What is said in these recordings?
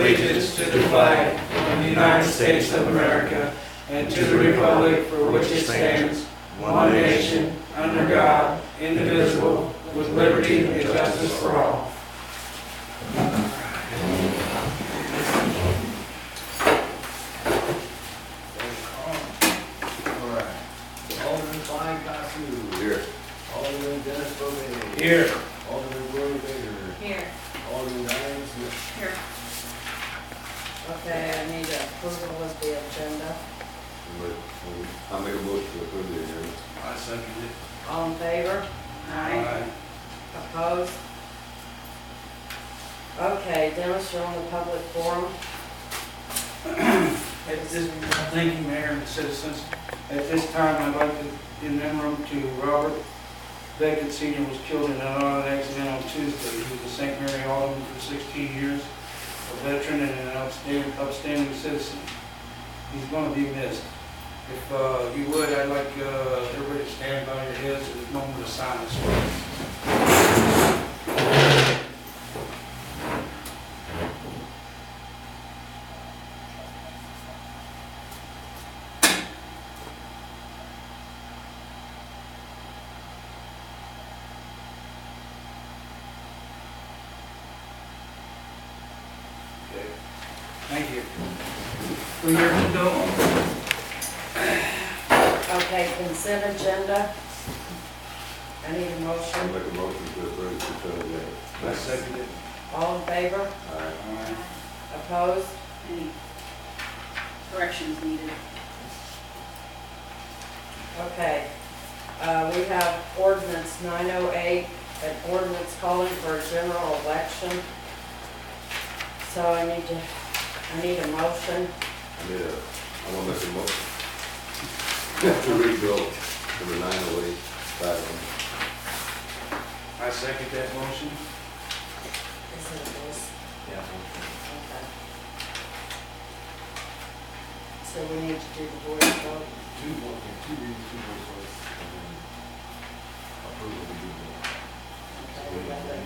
allegiance to the flag of the United States of America and to the republic for which it stands, one nation, under God, indivisible, with liberty and justice for all. Alderman Clyde Costu. Here. Alderman Dennis Bovee. Here. Alderman Gloria Bader. Here. Alderman Diane Smith. Here. Okay, I need approval of the agenda. I'll make a motion to approve the agenda. I second it. All in favor? Opposed? Okay, Dennis, you're on the public forum. Thank you, Mayor and citizens. At this time, I'd like to, in memoriam to Robert Beckett Sr. was killed in an auto accident on Tuesday. He was a St. Mary Alderman for 16 years, a veteran and an upstanding citizen. He's going to be missed. If you would, I'd like everybody to stand by your heads at a moment of silence for us. Okay. Thank you. For your condolences. Okay, consent agenda. I need a I'll motion. make a motion to approve the consent agenda. I second it. All in favor? Aye. Opposed? Any corrections needed? Okay. We have ordinance 908, an ordinance calling for a general election. So I need a motion. I want to make a motion to rebuild number 908, title. I second that motion. Is it a voice? Yeah. Okay. So we need to do the voice vote. Two readings, two voice votes, and then approval of the bill. Okay, we got that.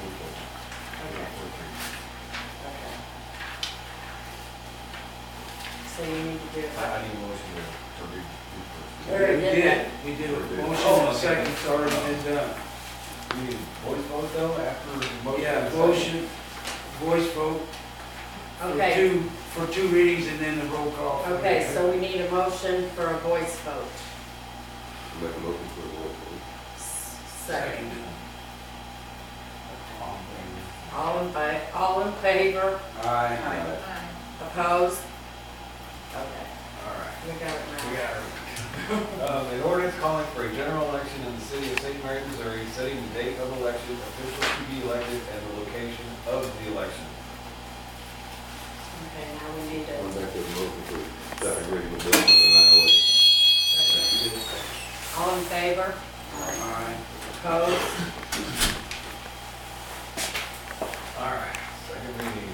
Okay. Okay. So you need to do it. I need a motion to read first. We already did that. We did. Motion Oh, and second, it's already been done. We need voice vote though, after the motion? Yeah, and motion, voice vote Okay, for two readings and then the roll call. okay, so we need a motion for a voice vote. Make a motion for a voice vote. Second. second. All in favor? Aye. Aye. Opposed? Okay, All right. we got it We now. got it. An ordinance calling for a general election in the city of St. Mary, Missouri, setting the date of election, officials to be elected, and the location of the election. Okay, now we need to. I'll make a motion for second reading of bill number 908. All in favor? Aye. Opposed? All right, second reading.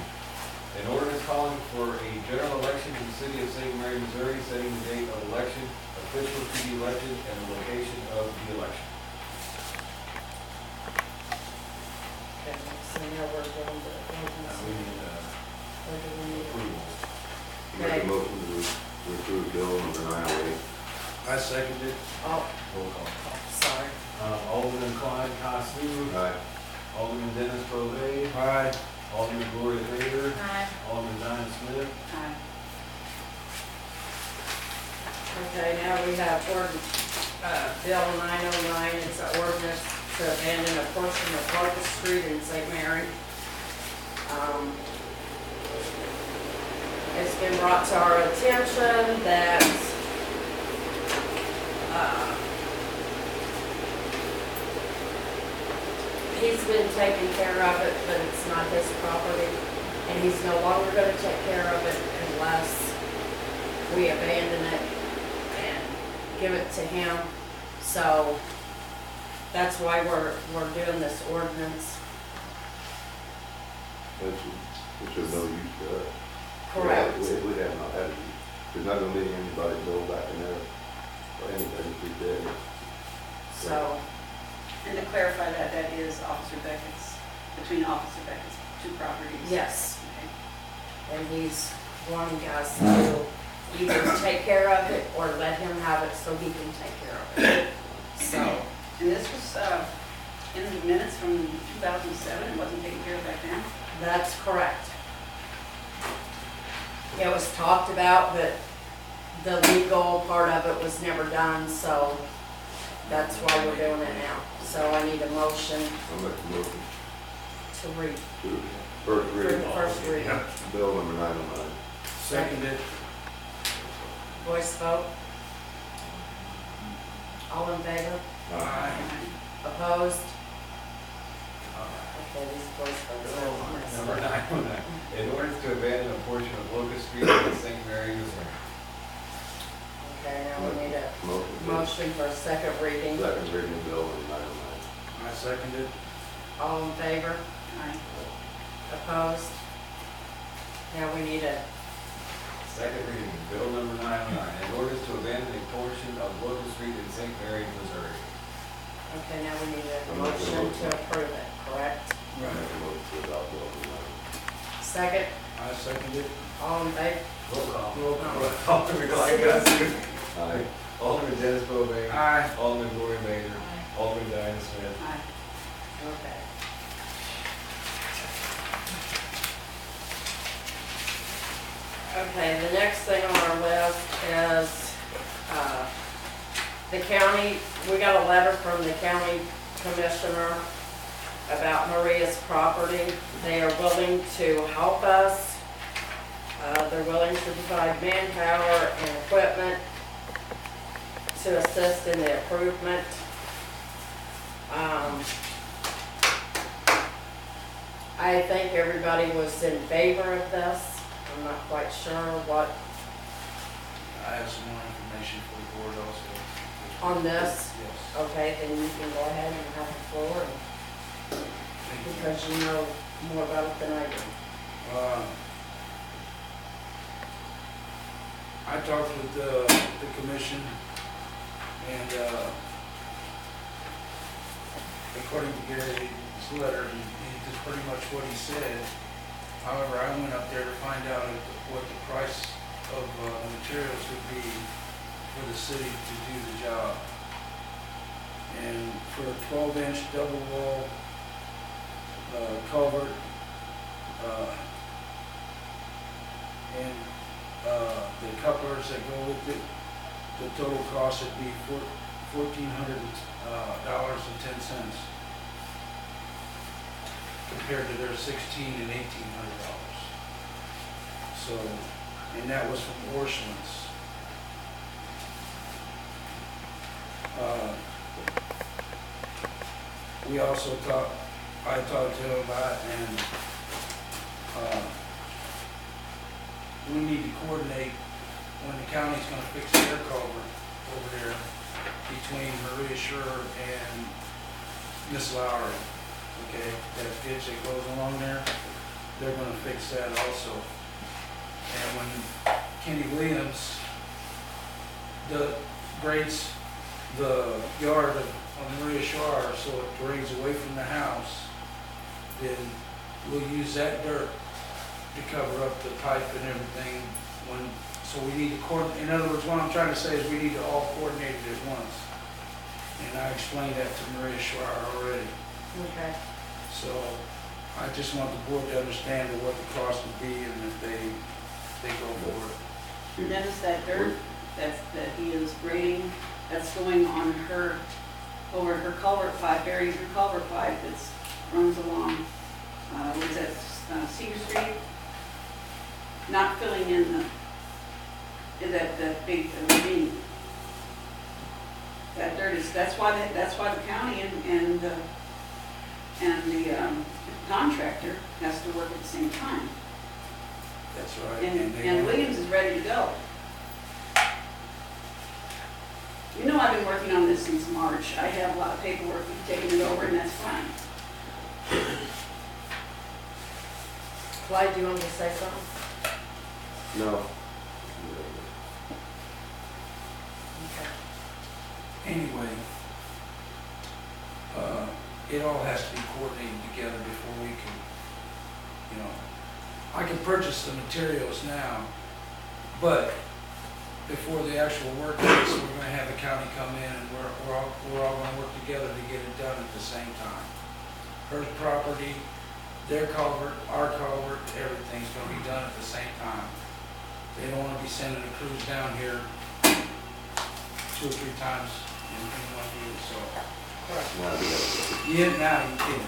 An ordinance calling for a general election in the city of St. Mary, Missouri, setting the date of election, officials to be elected, and the location of the election. Okay, so now we're going to Now ordinance. we need Or do we need? approval. Make Okay. a motion to approve bill number 908. I second it. Oh, Roll call. sorry. Alderman Clyde Costu. Aye. Alderman Dennis Bovee. Aye. Alderman Gloria Bader. Aye. Alderman Diane Smith. Aye. Okay, now we have Bill 909, it's an ordinance to abandon a portion of Market Street in St. Mary. It's been brought to our attention that he's been taking care of it, but it's not his property, and he's no longer gonna take care of it unless we abandon it and give it to him. So that's why we're doing this ordinance. There's no use to it. Correct. We have not had it. There's not gonna be anybody go back in there or anything to be dead. So, And to clarify that, that is Officer Beckett's, between Officer Beckett's two properties. yes. Okay. and he's wanting us to either take care of it or let him have it so he can take care of it. So, And this was, in the minutes from 2007, it wasn't taken care of back then? that's correct. It was talked about, but the legal part of it was never done, so that's why we're doing it now. So I need a motion I'll make a motion to read to first for the reading, first reading. bill number 909. Seconded. Voice vote. All in favor? Aye. Opposed? Okay, these voice votes are Number 909, in order to abandon a portion of Locust Street in St. Mary, Missouri. Okay, now we need a Motion. motion for a second reading. Second reading, bill number 909. I seconded. All in favor? Aye. Opposed? Now we need a, Second reading, bill number 909, in order to abandon a portion of Locust Street in St. Mary, Missouri. okay, now we need a motion to approve it, correct? I make a motion to adopt bill number 909. Second, I seconded. all in favor? Roll call. Roll call. Alderman Glycott. Aye. Alderman Dennis Bovee. Aye. Alderman Gloria Bader. Alderman Diana Smith. Aye. Okay. Okay, the next thing on our list is, the county, we got a letter from the county commissioner about Maria's property. They are willing to help us. They're willing to provide manpower and equipment to assist in the improvement. I think everybody was in favor of this. I'm not quite sure what, I have some more information for the board also. on this. Yes. Okay, then you can go ahead and have the floor, Thank you. because you know more about it than I do. I talked with the commission, and according to Gary's letter, he did pretty much what he said. However, I went up there to find out what the price of the materials would be for the city to do the job. And for a 12-inch double wall culvert, and the couplers that go with it, the total cost would be $1,400.10 compared to their $1,600 and $1,800. So, and that was from Orscheln's. We also I talked to him about, and we need to coordinate when the county's gonna fix their culvert over there between Maria Schur and Miss Lowry. Okay, that ditch that goes along there, they're gonna fix that also. And when Kenny Williams grades the yard on Maria Schur so it drains away from the house, then we'll use that dirt to cover up the pipe and everything so we need to coordinate. In other words, what I'm trying to say is we need to all coordinate it at once. And I explained that to Maria Schreier already. Okay. So I just want the board to understand what the cost would be and if they go for it. And then is that dirt that he is grading, that's going on over her culvert pipe, burying her culvert pipe that runs along, what is that, Cedar Street? Not filling in that big ravine. That dirt is, that's why the county and the contractor has to work at the same time. That's right. And Williams is ready to go. You know, I've been working on this since March. I have a lot of paperwork, we've taken it over, and that's fine. Clyde, do you want to say something? No. Okay. Anyway, it all has to be coordinated together before we can, I can purchase the materials now, but before the actual work is, we're gonna have the county come in and we're all gonna work together to get it done at the same time. Her property, their culvert, our culvert, everything's gonna be done at the same time. They don't wanna be sending a crews down here 2 or 3 times in 1 year, so. Now, we gotta go. Yeah, now you can.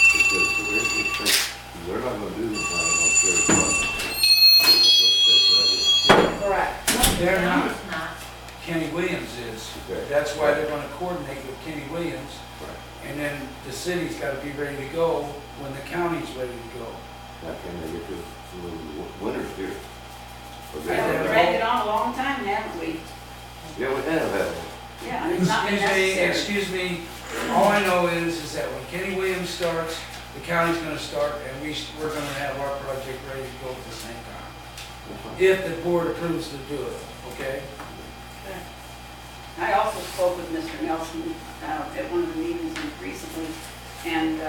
Because they're not gonna do this on Sheriff's Department. Correct. They're not. It's not. Kenny Williams is. Okay. That's why they're gonna coordinate with Kenny Williams. Right. And then the city's gotta be ready to go when the county's ready to go. Now, can they get to the winters here? Or they- Yeah, we've dragged it on a long time, haven't we? Yeah, we have, haven't we? Yeah, it's not been necessary. Excuse me, all I know is that when Kenny Williams starts, the county's gonna start, and we're gonna have our project ready to go at the same time. That's fine. If the board approves to do it, okay? I also spoke with Mr. Nelson at one of the meetings recently, and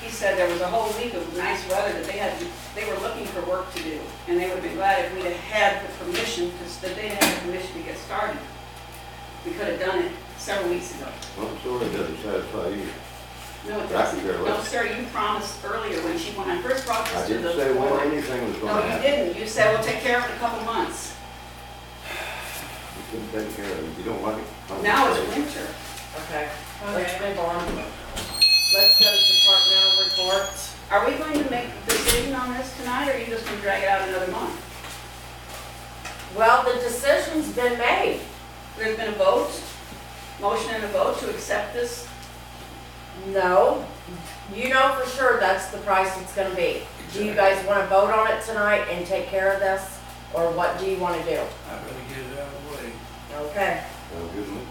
he said there was a whole week of nice weather that they were looking for work to do, and they would have been glad if we'd have had the permission, because they didn't have the permission to get started. We could have done it several weeks ago. Well, I'm sorry it doesn't satisfy you. No, it I doesn't. can care No, less. sir, you promised earlier when I first brought I this to the didn't say when board. anything was No, gonna you happen. didn't. You said we'll take care of it in a couple months. You couldn't take care of it. You don't like it. I'm Now it's sorry. winter. Okay, let's Okay. move on. Let's go to departmental reports. Are we going to make a decision on this tonight, or are you just going to drag it out another month? Well, the decision's been made. There's been a vote, motion and a vote to accept this. No, you know for sure that's the price it's gonna be. Do you guys wanna vote on it tonight and take care of this? Or what do you wanna do? I better get it out of the way. Okay, Sounds good to me.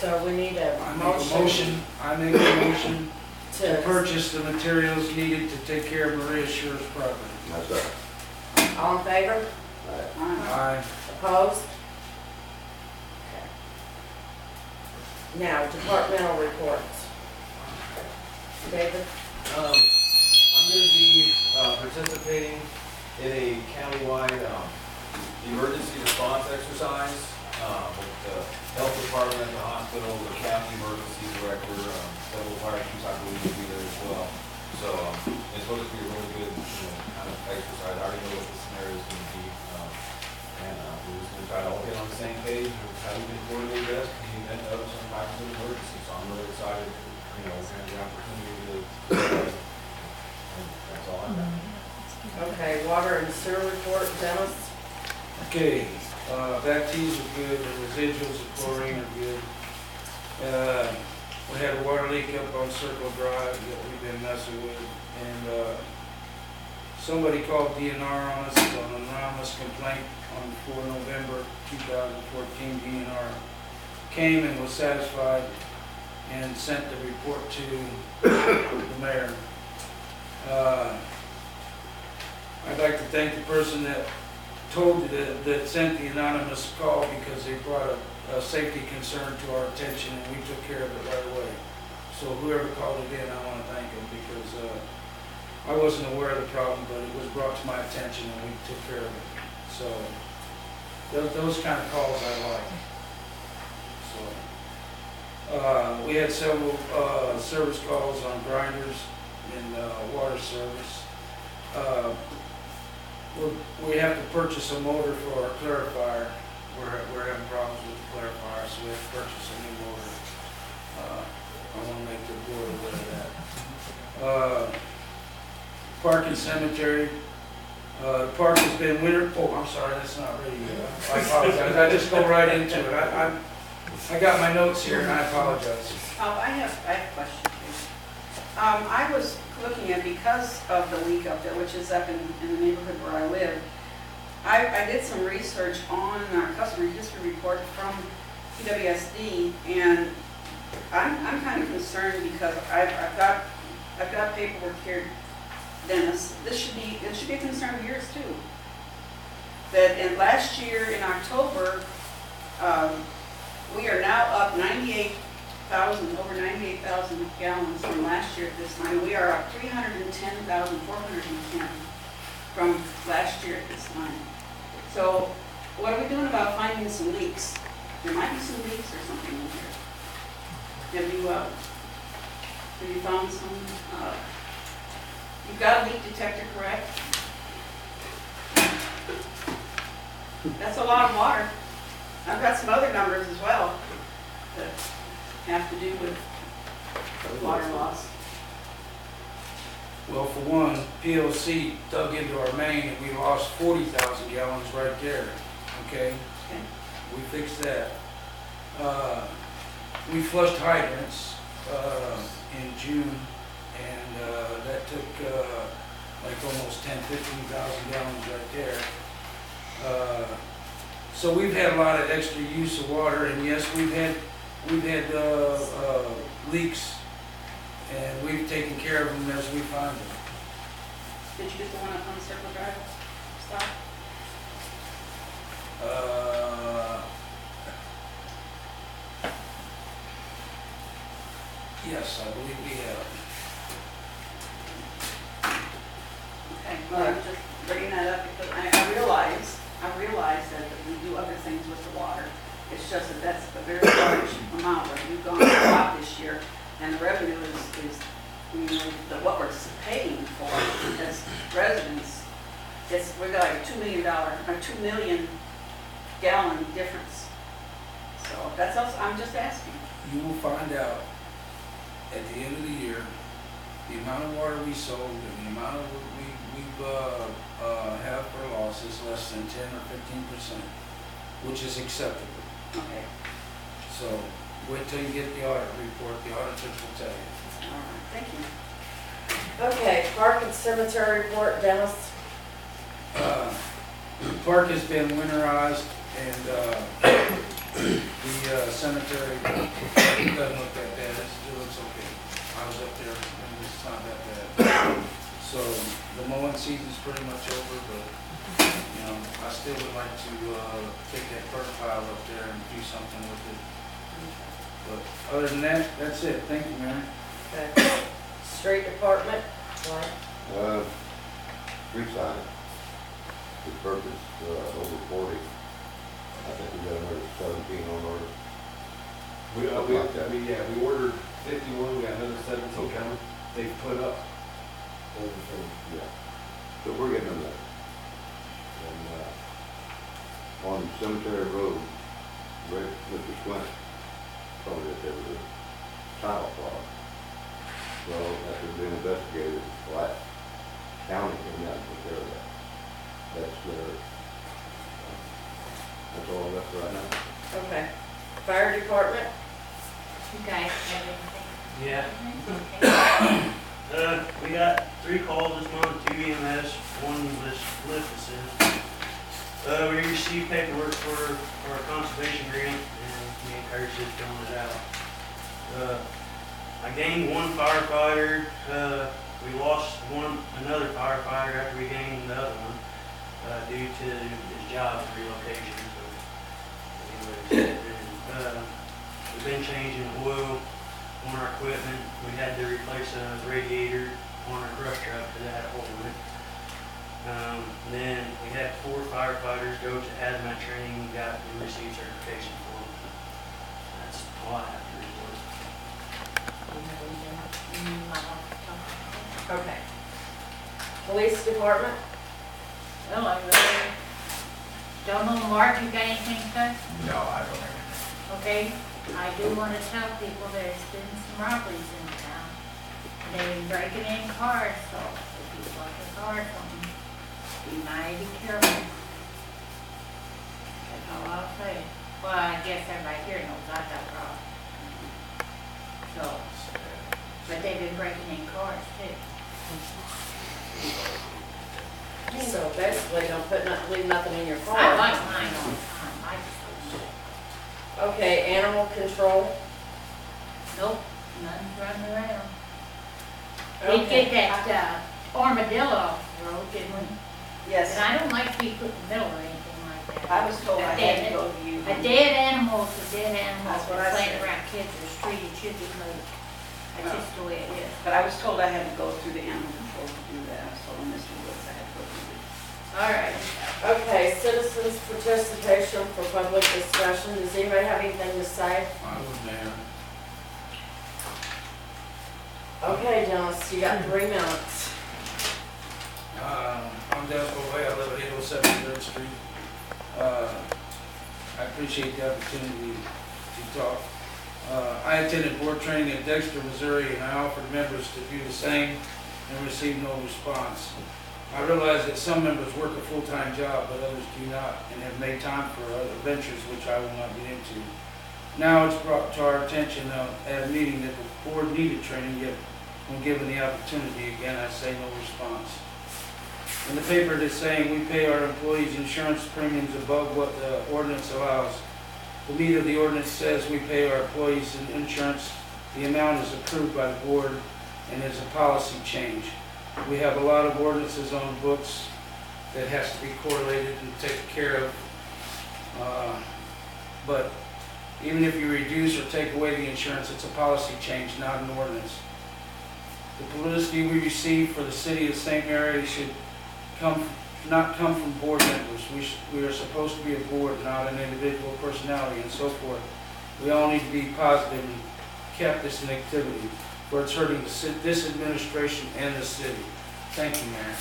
so we need a I make motion I make a motion to to, purchase the materials needed to take care of Maria Schuer's property. That's right. all in favor? All right. Aye. Opposed? Okay. Now, departmental reports. David? I'm gonna be participating in a countywide emergency response exercise with the health department, the hospital, the county emergency director, several fire chiefs, I believe, will be there as well. So it's supposed to be a really good, kind of exercise. I already know what the scenario is gonna be. And we're just gonna try to all get on the same page with how we can coordinate this in the event of some type of emergency. So I'm really excited, to have the opportunity to, and that's all I've got. Okay, water and sewer report, Dennis? Okay, bapties are good, the residuals of chlorine are good. We had a water leak up on Circle Drive that we've been messing with, and somebody called DNR on us on an anonymous complaint on 4 November 2014. DNR came and was satisfied and sent the report to the mayor. I'd like to thank the person that that sent the anonymous call, because they brought a safety concern to our attention, and we took care of it right away. So whoever called it in, I want to thank them, because I wasn't aware of the problem, but it was brought to my attention and we took care of it. So those kind of calls I like. So we had several service calls on grinders and water service. We have to purchase a motor for our clarifier. We're having problems with the clarifier, so we have to purchase a new motor. I want to make the board aware of that. Park and cemetery. The park has been winter, I'm sorry, that's not ready yet. I apologize, I just go right into it. I got my notes here and I apologize. I have a question for you. I was looking at, because of the leak up there, which is up in the neighborhood where I live, I did some research on our customer history report from PWSD, and I'm kind of concerned because I've got paperwork here, Dennis. It should be a concern of yours too. That last year in October, we are now up over $98,000 thousand gallons from last year at this time. We are up 310,410 from last year at this time. So what are we doing about finding some leaks? There might be some leaks or something in here. Have you found some, you've got a leak detector, correct? That's a lot of water. I've got some other numbers as well that have to do with water loss. Well, for one, PLC dug into our main and we lost 40,000 gallons right there, okay? Okay. We fixed that. We flushed hydrants in June, and that took like almost 15,000 gallons right there. So we've had a lot of extra use of water, and yes, we've had leaks, and we've taken care of them as we find them. Did you get the one up on Circle Drive? Stop? Yes, I believe we have. Okay, well, I'm just bringing that up because I realize that we do other things with the water. It's just that that's a very large amount that we've gone a lot this year, and the revenue is what we're paying for as residents. We've got like a $2 million gallon difference. So that's also, I'm just asking. You will find out at the end of the year, the amount of water we sold and the amount of what we have for loss is less than 10 or 15%, which is acceptable. Okay, So wait till you get the audit report, the auditors will tell you. all right, thank you. Okay, park and cemetery report, Dennis. Park has been winterized, and the cemetery doesn't look that bad. It looks okay. I was up there, and it's not that bad. So the mowing season's pretty much over, but you know, I still would like to take that burn pile up there and do something with it. But other than that, that's it. Thank you, Mary. Okay. Street department, what? Street sign, we purchased, over 40. I think we got another 17 on order. We ordered 51, we got another 17 coming. They put up over 40. Yeah. So we're getting them there. And, on Cemetery Road, Mr. Swint told us there was a tile fraud. Well, after being investigated, Black County came out and took care of that. That's all that's right now. Okay. Fire department, You guys have anything? Yeah, Okay. we got 3 calls this month, 2 EMS, 1 was lift assist. We received paperwork for our conservation grant, and me and Curtis just filling it out. I gained 1 firefighter, we lost another firefighter after we gained the other one, due to his job relocation. So, anyways, we've been changing oil on our equipment. We had to replace a radiator on our brush truck because it had a hole in it. Then we had 4 firefighters go to hazmat training and received certification for them. That's all I have to report. okay. Police department, Well, I really don't know, Mark, you got anything, sir? No, I don't have anything. Okay, I do want to tell people there's been some robberies in town. They've been breaking in cars, so if you want a car from them, be mighty careful. That's all I'll say. Well, I guess everybody here knows I got robbed. So, but they've been breaking in cars too. so basically don't leave nothing in your car. I like mine all the time, I just don't Okay, animal control, nope, none's running around. We Okay. did that armadillo off the road, didn't we? Yes, And I don't like to be put in the middle or anything like that. I was told I had to go to you. A dead animal is a dead animal. That's what I Playing said. around kids or street, it should be moved. I the way it is. But I was told I had to go through the animal control to do that, I was told Mr. Woods I had to go through it. All right. Okay, citizens participation for public discussion. Does anybody have anything to say? I was there. Okay, Dennis, you got 3 minutes. I'm Dennis Bovee, I live at 807 3rd Street. I appreciate the opportunity to talk. I attended board training in Dexter, Missouri, and I offered members to do the same and received no response. I realize that some members work a full-time job, but others do not, and have made time for other ventures which I will not get into. Now it's brought to our attention at a meeting that the board needed training, yet when given the opportunity, again, I say no response. In the paper it is saying we pay our employees insurance premiums above what the ordinance allows. The meat of the ordinance says we pay our employees insurance. The amount is approved by the board and is a policy change. We have a lot of ordinances on books that has to be correlated and taken care of. But even if you reduce or take away the insurance, it's a policy change, not an ordinance. The publicity we receive for the city of St. Mary should not come from board members. We are supposed to be a board, not an individual personality and so forth. We all need to be positive and keep this in activity, for it's hurting this administration and the city. Thank you, Mayor.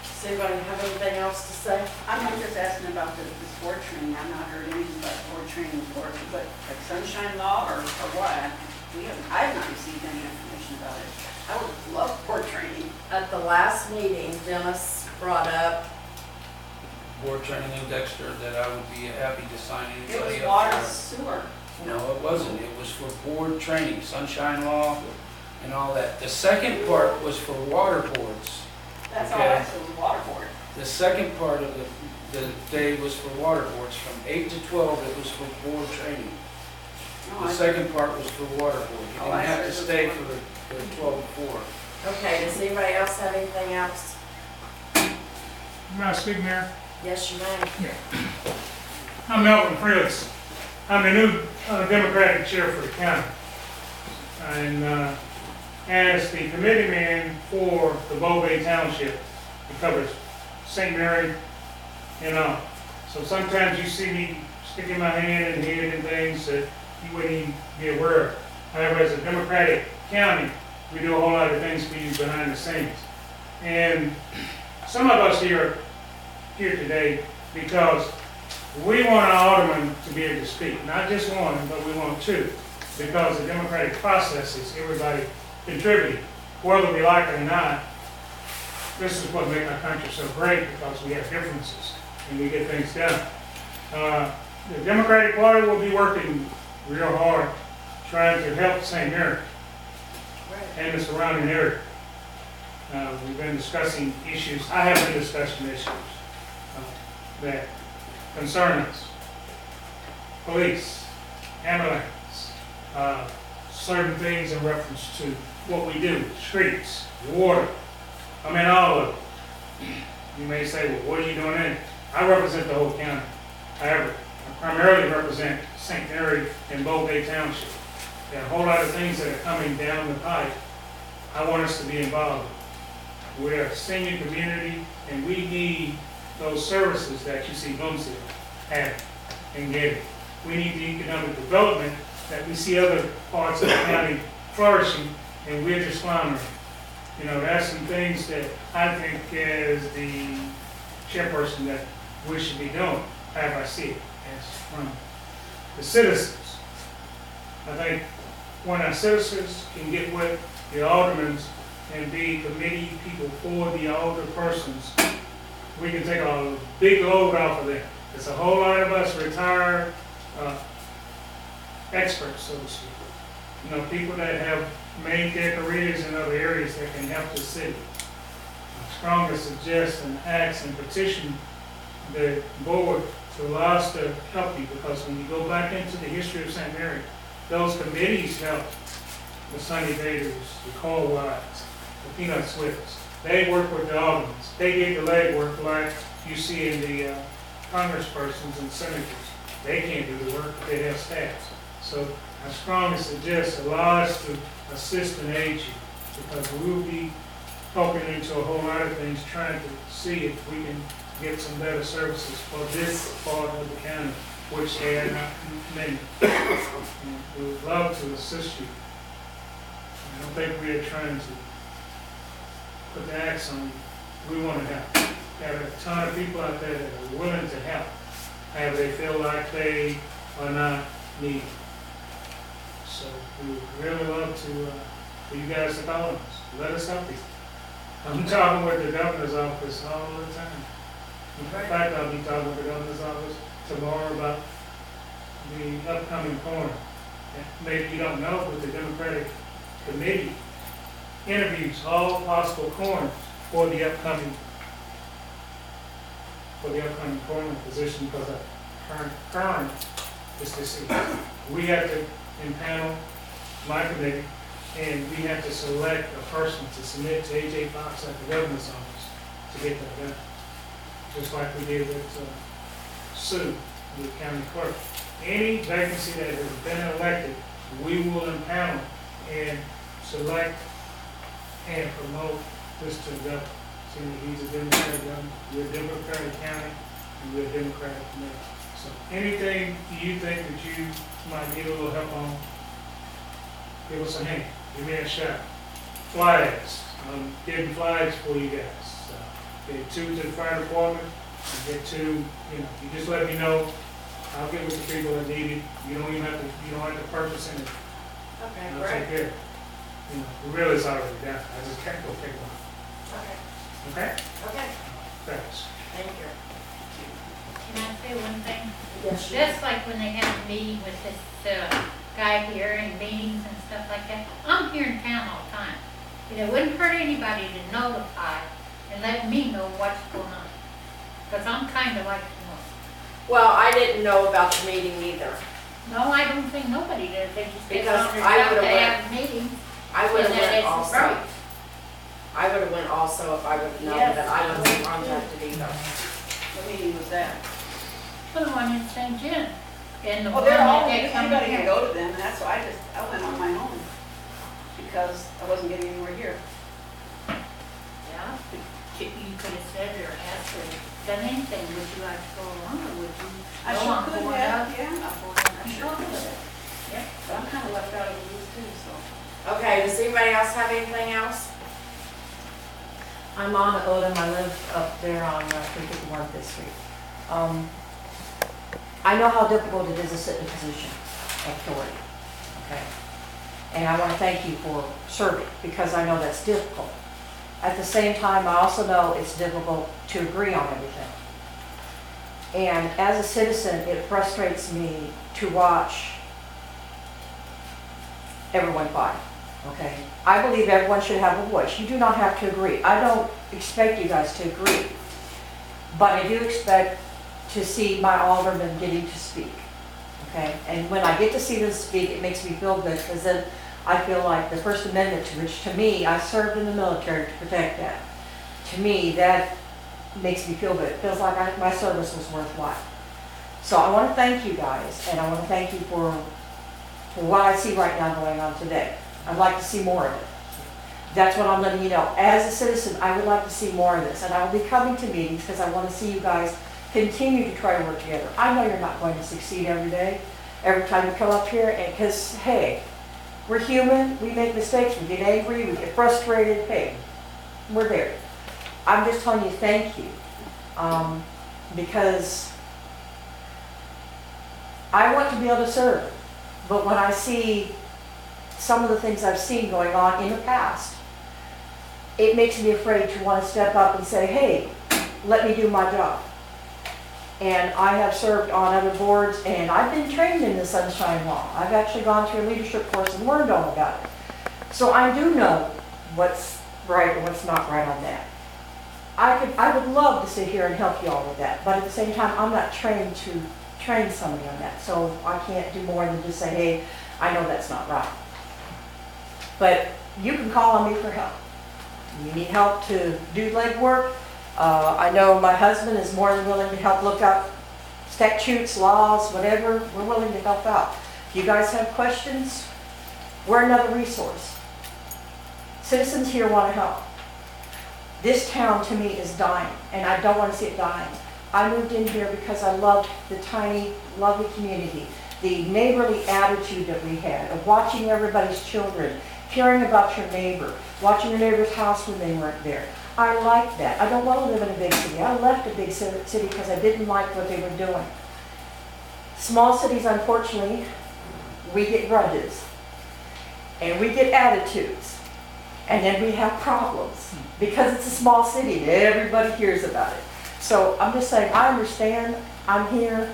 Does anybody have anything else to say? I'm just asking about this board training. I've not heard anything about board training for, but like sunshine law or what? I have not received any information about it. I would love board training. At the last meeting, Dennis brought up, Board training in Dexter that I would be happy to sign It anybody was up water for. sewer. No, it wasn't. It was for board training, sunshine law and all that. The second part was for water boards. That's all Okay. I said was water board. The second part of the day was for water boards. From 8 to 12, it was for board training. No, The second part was for water board. You Oh, I didn't have to see. stay for the 12 to 4. okay, does anybody else have anything else? May I speak, Mayor? Yes, you may. I'm Melvin Fritz. I'm the new Democratic chair for the county. And as the committee man for the Beauvais Township, it covers St. Mary and all. So sometimes you see me sticking my hand in the head and things that you wouldn't even be aware of. However, as a Democratic county, we do a whole lot of things for you behind the scenes. And some of us here today because we want our aldermen to be able to speak. Not just one, but we want two. Because the democratic process is everybody contributing. Whether we like it or not, this is what makes our country so great, because we have differences and we get things done. The Democratic Party will be working real hard trying to help St. Mary and the surrounding area. We've been discussing issues, I have been discussing issues that concern us. Police, ambulance, certain things in reference to what we do, streets, water, I mean all of it. You may say, well, what are you doing in it? I represent the whole county. However, I primarily represent St. Mary and Beauvais Township. There are a whole lot of things that are coming down the pipe I want us to be involved in. We're a senior community, and we need those services that you see Bloomfield having and getting. We need the economic development that we see other parts of the county flourishing, and we're just floundering. You know, that's some things that I think as the chairperson that we should be doing, however I see it, as from the citizens. I think when our citizens can get with the aldermen and be committee people for the older persons, we can take a big load off of them. There's a whole lot of us retired experts, so to speak. You know, people that have made their careers in other areas that can help the city. I strongly suggest and ask and petition the board to allow us to help you, because when you go back into the history of St. Mary, those committees helped the Sunny Baders, the Caldwells, the Peanut Swifts. They work with the aldermen. They did the legwork like you see in the congresspersons and senators. They can't do the work, but they have staffs. So I strongly suggest allow us to assist and aid you, because we will be poking into a whole lot of things, trying to see if we can get some better services for this part of the county, which they are not many. And we would love to assist you. I don't think we are trying to put the axe on you. We want to help. There are a ton of people out there that are willing to help, however they feel like they are not needed. So we would really love to, for you guys to call us. Let us help you. I'm talking with the governor's office all the time. In fact, I'll be talking with the governor's office tomorrow about the upcoming corner. And maybe you don't know, but the Democratic Committee interviews all possible corners for the upcoming corner position, because our current is to see. We have to impanel my committee, and we have to select a person to submit to AJ Fox at the governor's office to get that done. Just like we did with Sue, the county clerk. Any vacancy that has been elected, we will impanel and select and promote this to the governor. Seeing that he's a Democratic governor, we're a Democratic county, and we're a Democratic mayor. So anything you think that you might need a little help on, give us a hand. Give me a shot. Flags. I'm getting flags for you guys. Get 2 to the fire department, and get 2, you just let me know. I'll get with the people that need it. You don't have to purchase anything. Okay, I'll great. take care of it. Really it's already done. I just can't go pick one. Okay, Okay? okay, Thanks. thank you. Can I say one thing? Yes, Just like when they have a meeting with this guy here and meetings and stuff like that, I'm here in town all the time. And it wouldn't hurt anybody to notify and let me know what's going on. Because I'm kind of like, Well, I didn't know about the meeting either. no, I don't think nobody did. They just get Because on their I job, would've they went- have meetings. I would have And then went it's also. right. I would have went also if I would have known Yes. that I wasn't contacted either. What meeting was that? For the one in St. John. And the Well, one they're that all, they come anybody can here. go to them, and that's why I went on my own, because I wasn't getting anywhere here. Yeah, but you could have said or asked or done anything. Would you like to go along or would you I go sure on could board have, up? yeah, I'm on board, I and sure go could with have. it? Yep. But I'm kind of left out of the loop too, so. Okay, does anybody else have anything else? I'm on Odom, I live up there on 351 Fifth Street. I know how difficult it is to sit in a position of authority, okay? And I want to thank you for serving, because I know that's difficult. At the same time, I also know it's difficult to agree on everything. And as a citizen, it frustrates me to watch everyone fight, okay? I believe everyone should have a voice. You do not have to agree. I don't expect you guys to agree, but I do expect to see my aldermen getting to speak, okay? And when I get to see them speak, it makes me feel good, because then I feel like the First Amendment, which to me, I served in the military to protect that. To me, that makes me feel good. It feels like my service was worthwhile. So I want to thank you guys, and I want to thank you for what I see right now going on today. I'd like to see more of it. That's what I'm letting you know. As a citizen, I would like to see more of this, and I will be coming to meetings because I want to see you guys continue to try to work together. I know you're not going to succeed every day, every time you come up here, and because, hey, we're human, we make mistakes, we get angry, we get frustrated, hey, we're there. I'm just telling you thank you, because I want to be able to serve, but when I see some of the things I've seen going on in the past, it makes me afraid to want to step up and say, hey, let me do my job. And I have served on other boards, and I've been trained in the Sunshine Law. I've actually gone through a leadership course and learned all about it. So I do know what's right and what's not right on that. I would love to sit here and help you all with that, but at the same time, I'm not trained to train somebody on that. So I can't do more than just say, hey, I know that's not right. But you can call on me for help. You need help to do legwork. I know my husband is more than willing to help look up statutes, laws, whatever. We're willing to help out. If you guys have questions, we're another resource. Citizens here want to help. This town to me is dying, and I don't want to see it dying. I moved in here because I loved the tiny, lovely community, the neighborly attitude that we had, of watching everybody's children, caring about your neighbor, watching your neighbor's house when they weren't there. I like that. I don't want to live in a big city. I left a big city because I didn't like what they were doing. Small cities, unfortunately, we get grudges, and we get attitudes, and then we have problems because it's a small city and everybody hears about it. So I'm just saying, I understand. I'm here.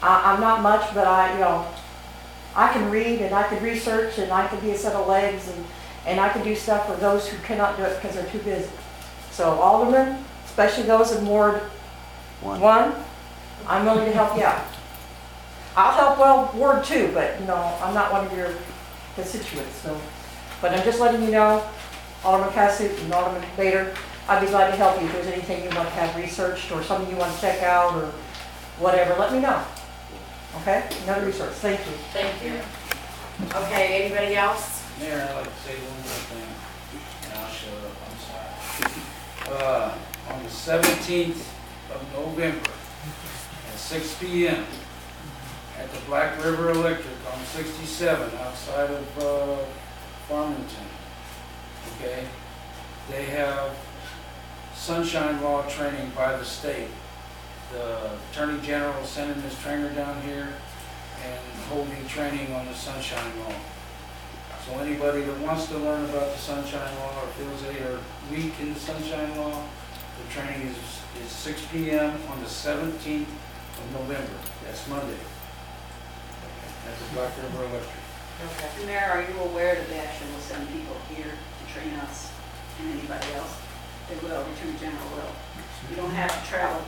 I'm not much, but I can read and I can research and I can be a set of legs and I can do stuff for those who cannot do it because they're too busy. So aldermen, especially those in Ward 1, I'm willing to help you out. I'll help Ward 2, but I'm not one of your constituents. So, but I'm just letting you know, Alderman Cassup and Alderman Bader, I'd be glad to help you if there's anything you want to have researched or something you want to check out or whatever, let me know. Okay? Another resource. Thank you. Thank you. Okay, anybody else? Mayor, I'd like to say one more thing, and I'll shut up, I'm sorry. On the 17th of November at 6 p.m. at the Black River Electric on 67 outside of Farmington, okay? They have sunshine law training by the state. The Attorney General is sending his trainer down here and holding training on the sunshine law. So anybody that wants to learn about the sunshine law or feels they are weak in the sunshine law, the training is 6 p.m. on the 17th of November. That's Monday. At the Black River Electric. Okay. Mayor, are you aware that they actually will send people here to train us and anybody else? They will, the Attorney General will. You don't have to travel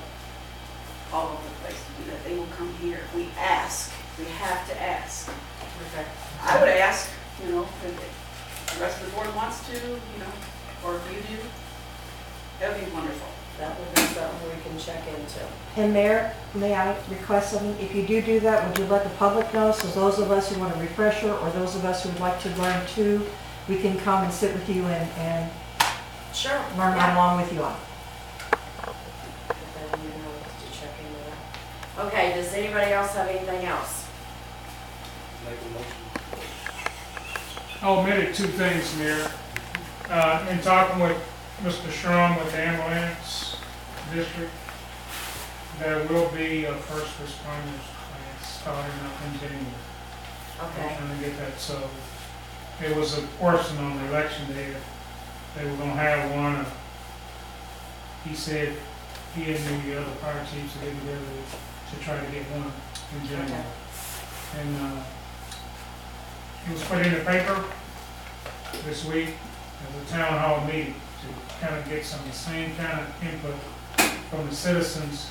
all over the place to do that. They will come here. We ask. We have to ask. Okay. I would ask, if the rest of the board wants to, or if you do, that would be wonderful. That would be something we can check into. And Mayor, may I request something? If you do that, would you let the public know, so those of us who want a refresher or those of us who would like to learn too, we can come and sit with you and Sure. learn right along with you on. Then you know to check into that. Okay, does anybody else have anything else? Make a motion. I'll admit two things, Mayor. In talking with Mr. Schrum with the ambulance district, there will be a first responders class starting up in January. Okay. Trying to get that, so it was a portion on the election day that they were gonna have one. He said he and the other fire chiefs would get together to try to get one in January. Okay. And it was put in the paper this week as a town hall meeting to kind of get some of the same kind of input from the citizens.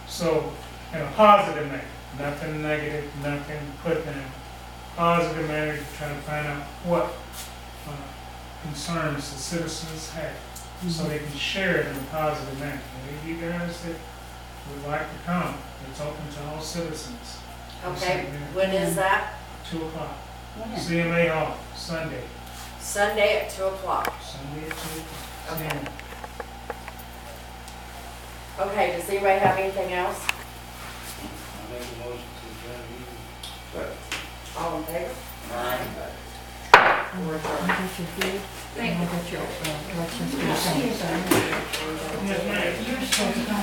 So, in a positive manner, nothing negative, nothing put down. Positive manner to try to find out what concerns the citizens have, so they can share it in a positive manner. Any of you guys that would like to come, it's open to all citizens. Okay, when is that? 2 o'clock. CMA Hall, Sunday. Sunday at 2 o'clock. Sunday at 2 o'clock. Okay. CMA. Okay, does anybody have anything else? I make a motion to adjourn. All in favor? Aye. We're adjourned. I got your food, and I got your elections. Yes, ma'am. You're supposed to come